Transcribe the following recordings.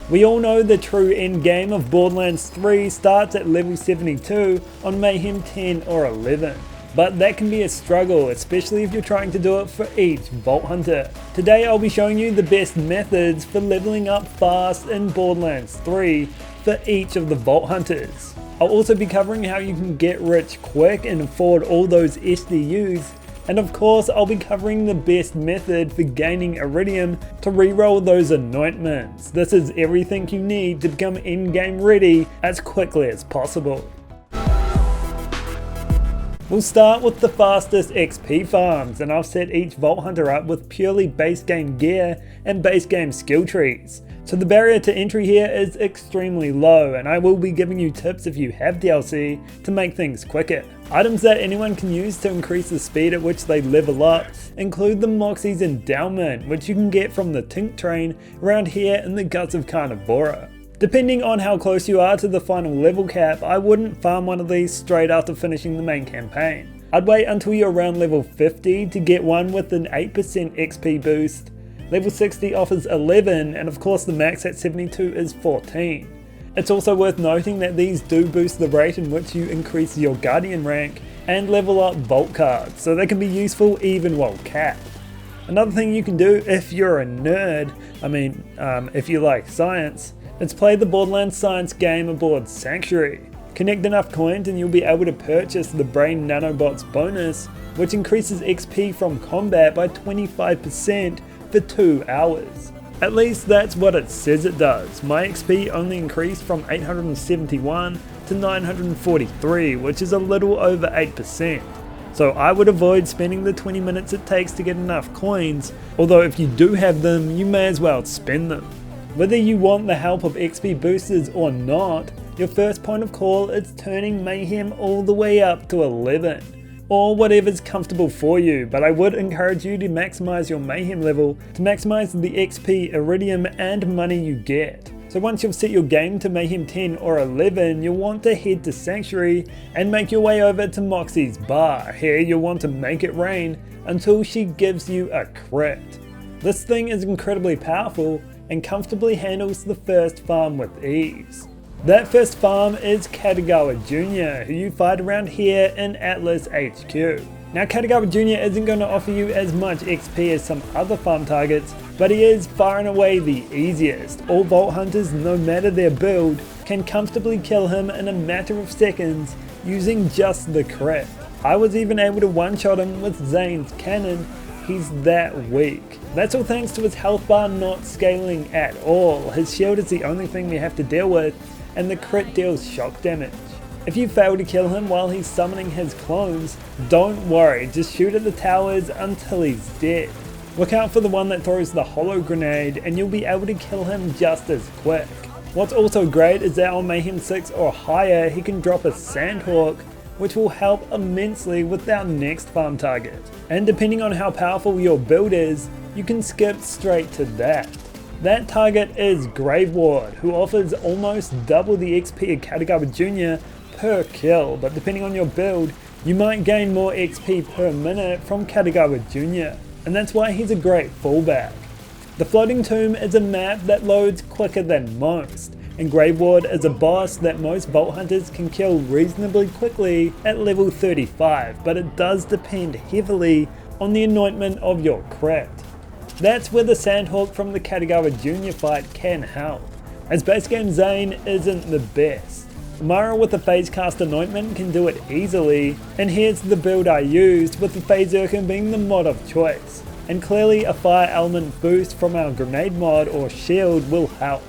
We all know the true endgame of Borderlands 3 starts at level 72 on Mayhem 10 or 11. But that can be a struggle, especially if you're trying to do it for each Vault Hunter. Today I'll be showing you the best methods for leveling up fast in Borderlands 3 for each of the Vault Hunters. I'll also be covering how you can get rich quick and afford all those SDUs. And of course, I'll be covering the best method for gaining Eridium to reroll those anointments. This is everything you need to become endgame ready as quickly as possible. We'll start with the fastest XP farms, and I've set each Vault Hunter up with purely base game gear and base game skill trees. So the barrier to entry here is extremely low, and I will be giving you tips if you have DLC to make things quicker. Items that anyone can use to increase the speed at which they level up include the Moxie's Endowment, which you can get from the Tink Train around here in the Guts of Carnivora. Depending on how close you are to the final level cap, I wouldn't farm one of these straight after finishing the main campaign. I'd wait until you're around level 50 to get one with an 8% XP boost. Level 60 offers 11, and of course the max at 72 is 14. It's also worth noting that these do boost the rate in which you increase your Guardian rank and level up Vault cards, so they can be useful even while capped. Another thing you can do if you're a nerd, if you like science, is play the Borderlands science game aboard Sanctuary. Connect enough coins and you'll be able to purchase the Brain Nanobots bonus, which increases XP from combat by 25% for 2 hours. At least that's what it says it does. My XP only increased from 871 to 943, which is a little over 8%. So I would avoid spending the 20 minutes it takes to get enough coins, although if you do have them, you may as well spend them. Whether you want the help of XP boosters or not, your first point of call is turning Mayhem all the way up to 11, or whatever's comfortable for you, but I would encourage you to maximize your Mayhem level to maximize the XP, Eridium and money you get. So once you've set your game to Mayhem 10 or 11, you'll want to head to Sanctuary and make your way over to Moxie's bar. Here you'll want to make it rain until she gives you a crit. This thing is incredibly powerful and comfortably handles the first farm with ease. That first farm is Katagawa Jr., who you fight around here in Atlas HQ. Now Katagawa Jr. isn't going to offer you as much XP as some other farm targets, but he is far and away the easiest. All Vault Hunters, no matter their build, can comfortably kill him in a matter of seconds using just the crit. I was even able to one-shot him with Zane's cannon. He's that weak. That's all thanks to his health bar not scaling at all. His shield is the only thing we have to deal with, and the crit deals shock damage. If you fail to kill him while he's summoning his clones, don't worry, just shoot at the towers until he's dead. Look out for the one that throws the holo grenade and you'll be able to kill him just as quick. What's also great is that on Mayhem 6 or higher he can drop a Sandhawk, which will help immensely with our next farm target. And depending on how powerful your build is, you can skip straight to that. That target is Grave Ward, who offers almost double the XP of Katagawa Jr. per kill, but depending on your build, you might gain more XP per minute from Katagawa Jr., and that's why he's a great fallback. The Floating Tomb is a map that loads quicker than most, and Grave Ward is a boss that most Vault Hunters can kill reasonably quickly at level 35, but it does depend heavily on the anointment of your crit. That's where the Sandhawk from the Katagawa Jr. fight can help, as base game Zane isn't the best. Mara with the phase cast anointment can do it easily, and here's the build I used, with the phase Urkin being the mod of choice, and clearly a fire element boost from our grenade mod or shield will help.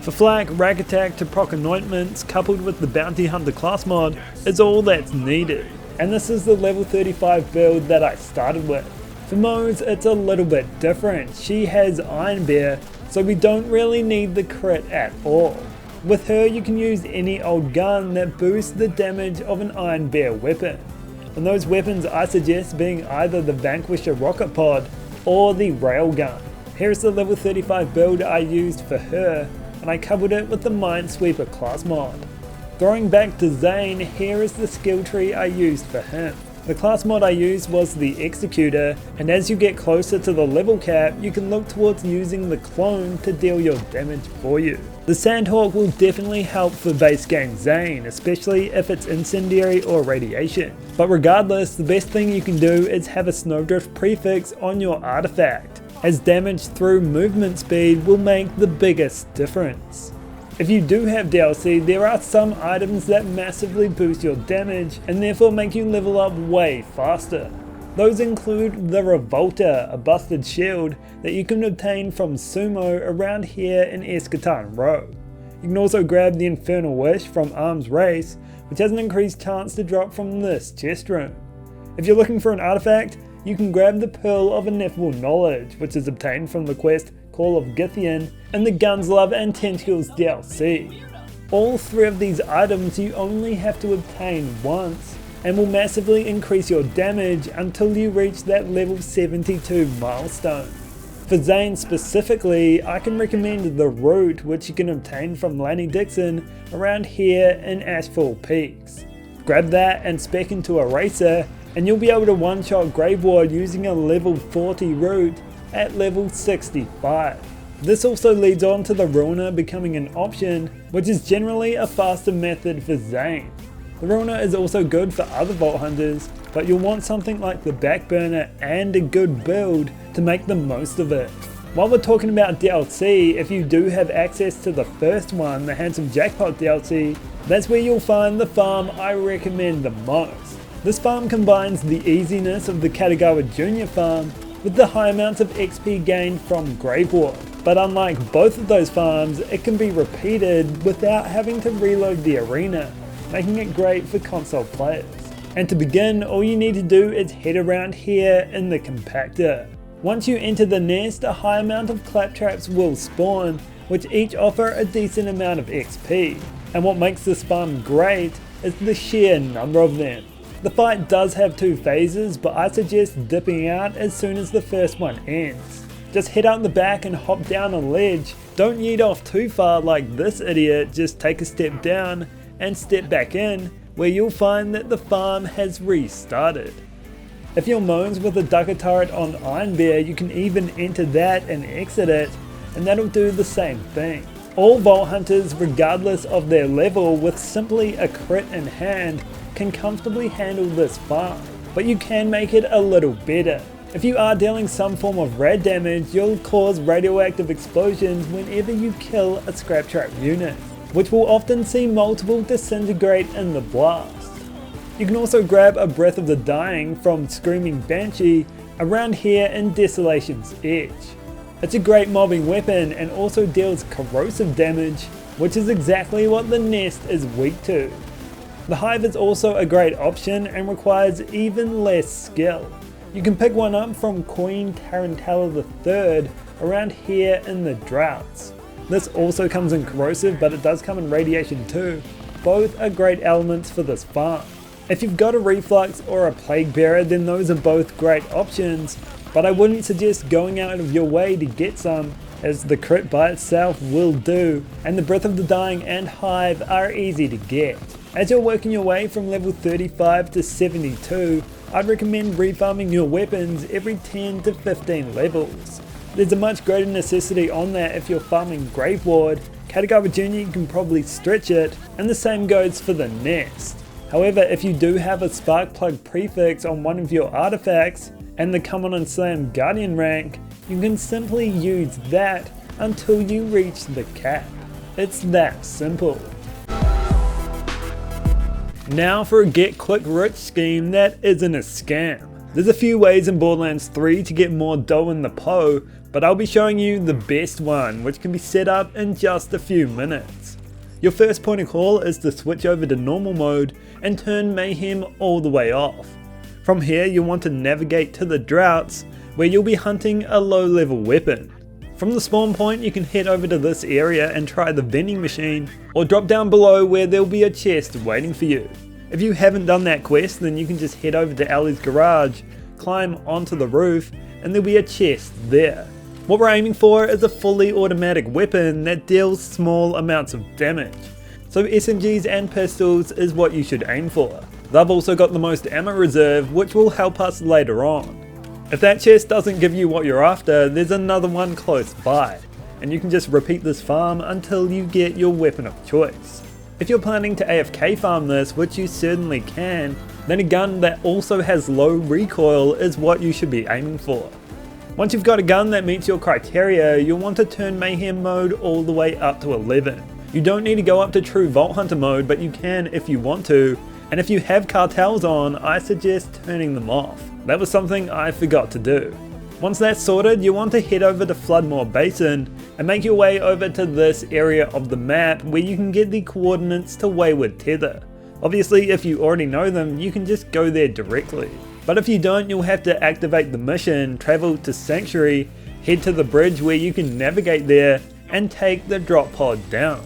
For flak, rack attack to proc anointments coupled with the bounty hunter class mod is all that's needed, and this is the level 35 build that I started with. For Moze, it's a little bit different. She has Iron Bear, so we don't really need the crit at all. With her you can use any old gun that boosts the damage of an Iron Bear weapon. And those weapons I suggest being either the Vanquisher rocket pod or the railgun. Here's the level 35 build I used for her, and I coupled it with the Minesweeper class mod. Throwing back to Zane, here is the skill tree I used for him. The class mod I used was the Executor, and as you get closer to the level cap, you can look towards using the clone to deal your damage for you. The Sandhawk will definitely help for base game Zane, especially if it's incendiary or radiation. But regardless, the best thing you can do is have a Snowdrift prefix on your artifact, as damage through movement speed will make the biggest difference. If you do have DLC, there are some items that massively boost your damage and therefore make you level up way faster. Those include the Revolter, a busted shield that you can obtain from Sumo around here in Escatan Row. You can also grab the Infernal Wish from Arms Race, which has an increased chance to drop from this chest room. If you're looking for an artifact, you can grab the Pearl of Ineffable Knowledge, which is obtained from the quest Call of Githian and the Guns, Love and Tentacles DLC. All three of these items you only have to obtain once and will massively increase your damage until you reach that level 72 milestone. For Zane specifically, I can recommend the Root, which you can obtain from Lanny Dixon around here in Ashfall Peaks. Grab that and spec into a Racer and you'll be able to one-shot Grave Ward using a level 40 Root at level 65. This also leads on to the Ruiner becoming an option, which is generally a faster method for Zane. The Ruiner is also good for other Vault Hunters, but you'll want something like the Backburner and a good build to make the most of it. While we're talking about DLC, if you do have access to the first one, the Handsome Jackpot DLC, that's where you'll find the farm I recommend the most. This farm combines the easiness of the Katagawa Jr. farm with the high amounts of XP gained from Grave Ward. But unlike both of those farms, it can be repeated without having to reload the arena, making it great for console players. And to begin, all you need to do is head around here in the compactor. Once you enter the nest, a high amount of claptraps will spawn, which each offer a decent amount of XP. And what makes this farm great is the sheer number of them. The fight does have two phases, but I suggest dipping out as soon as the first one ends. Just head out the back and hop down a ledge. Don't yeet off too far like this idiot, just take a step down and step back in, where you'll find that the farm has restarted. If you're Moans with a Ducker turret on Iron Bear, you can even enter that and exit it, and that'll do the same thing. All Vault Hunters, regardless of their level, with simply a crit in hand, can comfortably handle this farm, but you can make it a little better. If you are dealing some form of rad damage, you'll cause radioactive explosions whenever you kill a scrap trap unit, which will often see multiple disintegrate in the blast. You can also grab a Breath of the Dying from Screaming Banshee around here in Desolation's Edge. It's a great mobbing weapon and also deals corrosive damage, which is exactly what the nest is weak to. The Hive is also a great option and requires even less skill. You can pick one up from Queen Tarantella III around here in the Droughts. This also comes in corrosive, but it does come in radiation too. Both are great elements for this farm. If you've got a Reflux or a Plague Bearer, then those are both great options, but I wouldn't suggest going out of your way to get some, as the crit by itself will do, and the Breath of the Dying and Hive are easy to get. As you're working your way from level 35 to 72, I'd recommend refarming your weapons every 10 to 15 levels. There's a much greater necessity on that if you're farming Grave Ward. Katagawa Jr. can probably stretch it, and the same goes for the nest. However, if you do have a Sparkplug prefix on one of your artifacts and the Come On and Slam Guardian rank, you can simply use that until you reach the cap. It's that simple. Now for a get quick rich scheme that isn't a scam. There's a few ways in Borderlands 3 to get more dough in the Po, but I'll be showing you the best one, which can be set up in just a few minutes. Your first point of call is to switch over to normal mode and turn Mayhem all the way off. From here you'll want to navigate to the Droughts, where you'll be hunting a low level weapon. From the spawn point you can head over to this area and try the vending machine, or drop down below where there'll be a chest waiting for you. If you haven't done that quest, then you can just head over to Ellie's garage, climb onto the roof, and there'll be a chest there. What we're aiming for is a fully automatic weapon that deals small amounts of damage, so SMGs and pistols is what you should aim for. They've also got the most ammo reserve, which will help us later on. If that chest doesn't give you what you're after, there's another one close by, and you can just repeat this farm until you get your weapon of choice. If you're planning to AFK farm this, which you certainly can, then a gun that also has low recoil is what you should be aiming for. Once you've got a gun that meets your criteria, you'll want to turn Mayhem mode all the way up to 11. You don't need to go up to true Vault Hunter mode, but you can if you want to, and if you have cartels on, I suggest turning them off. That was something I forgot to do. Once that's sorted, you want to head over to Floodmore Basin and make your way over to this area of the map where you can get the coordinates to Wayward Tether. Obviously, if you already know them, you can just go there directly. But if you don't, you'll have to activate the mission, travel to Sanctuary, head to the bridge where you can navigate there, and take the drop pod down.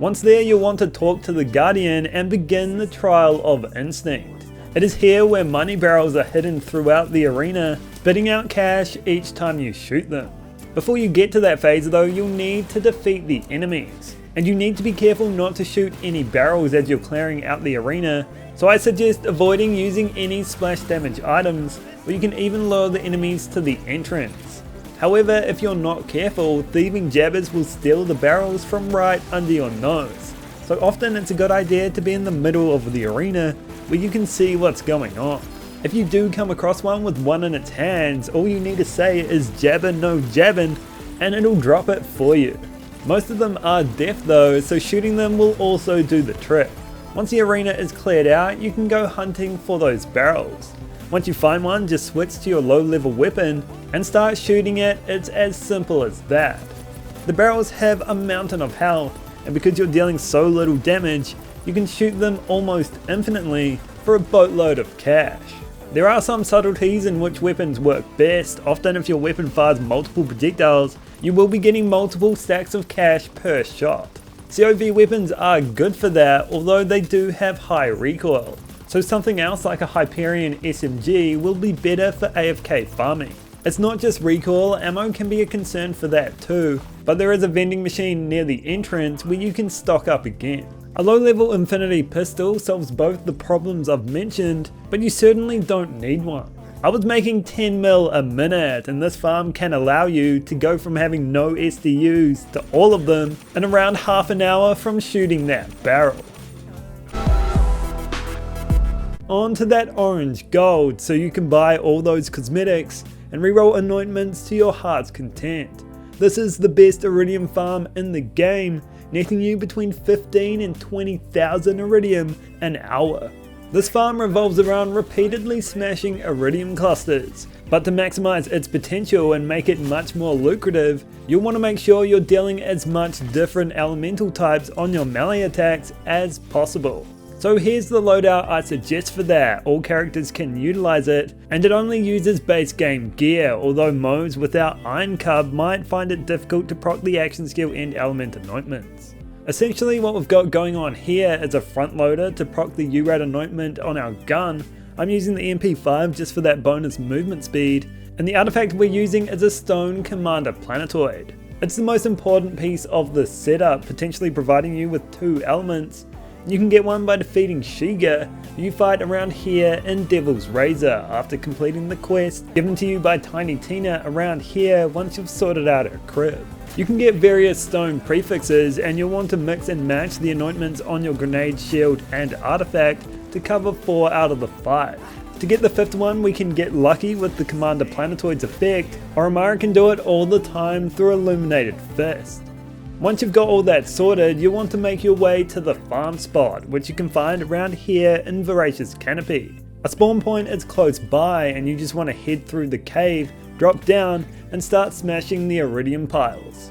Once there, you'll want to talk to the Guardian and begin the trial of Instinct. It is here where money barrels are hidden throughout the arena, spitting out cash each time you shoot them. Before you get to that phase though, you'll need to defeat the enemies. And you need to be careful not to shoot any barrels as you're clearing out the arena, so I suggest avoiding using any splash damage items, or you can even lure the enemies to the entrance. However, if you're not careful, thieving jabbers will steal the barrels from right under your nose. So often it's a good idea to be in the middle of the arena where you can see what's going on. If you do come across one with one in its hands, all you need to say is jabber no jabbin' and it'll drop it for you. Most of them are deaf though, so shooting them will also do the trick. Once the arena is cleared out, you can go hunting for those barrels. Once you find one, just switch to your low level weapon and start shooting it. It's as simple as that. The barrels have a mountain of health, and because you're dealing so little damage, you can shoot them almost infinitely for a boatload of cash. There are some subtleties in which weapons work best. Often if your weapon fires multiple projectiles, you will be getting multiple stacks of cash per shot. COV weapons are good for that, although they do have high recoil. So something else like a Hyperion SMG will be better for AFK farming. It's not just recoil, ammo can be a concern for that too, but there is a vending machine near the entrance where you can stock up again. A low level infinity pistol solves both the problems I've mentioned, but you certainly don't need one. I was making 10 mil a minute, and this farm can allow you to go from having no SDUs to all of them in around half an hour from shooting that barrel. On to that orange gold so you can buy all those cosmetics and reroll anointments to your heart's content. This is the best Eridium farm in the game, netting you between 15 and 20,000 Eridium an hour. This farm revolves around repeatedly smashing Eridium clusters, but to maximize its potential and make it much more lucrative, you'll want to make sure you're dealing as much different elemental types on your melee attacks as possible. So here's the loadout I suggest for that. All characters can utilize it, and it only uses base game gear, although modes without Iron Cub might find it difficult to proc the action skill and element anointments. Essentially what we've got going on here is a front loader to proc the URAD anointment on our gun. I'm using the MP5 just for that bonus movement speed, and the artifact we're using is a Stone Commander Planetoid. It's the most important piece of the setup, potentially providing you with 2 elements. You can get one by defeating Shiga, who you fight around here in Devil's Razor after completing the quest given to you by Tiny Tina around here once you've sorted out her crib. You can get various stone prefixes, and you'll want to mix and match the anointments on your grenade, shield and artifact to cover 4 out of the 5. To get the 5th one, we can get lucky with the Commander Planetoid's effect, or Amara can do it all the time through Illuminated Fist. Once you've got all that sorted, you'll want to make your way to the farm spot, which you can find around here in Voracious Canopy. A spawn point is close by, and you just want to head through the cave, drop down, and start smashing the Eridium piles.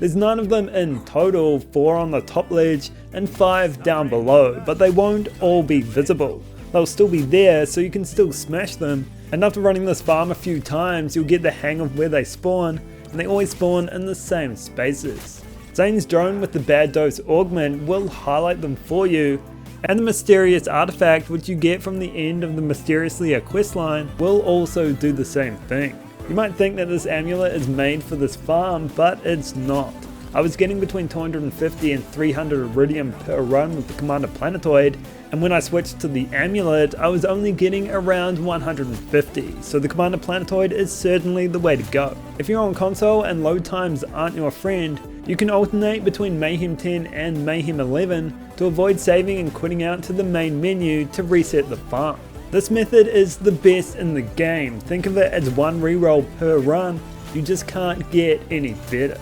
There's 9 of them in total, 4 on the top ledge and 5 down below, but they won't all be visible. They'll still be there, so you can still smash them, and after running this farm a few times, you'll get the hang of where they spawn, and they always spawn in the same spaces. Zane's drone with the bad dose augment will highlight them for you, and the mysterious artifact which you get from the end of the Mysteriously a questline will also do the same thing. You might think that this amulet is made for this farm, but it's not. I was getting between 250 and 300 Eridium per run with the Commander Planetoid, and when I switched to the Amulet, I was only getting around 150, so the Commander Planetoid is certainly the way to go. If you're on console and load times aren't your friend, you can alternate between Mayhem 10 and Mayhem 11 to avoid saving and quitting out to the main menu to reset the farm. This method is the best in the game. Think of it as one reroll per run, you just can't get any better.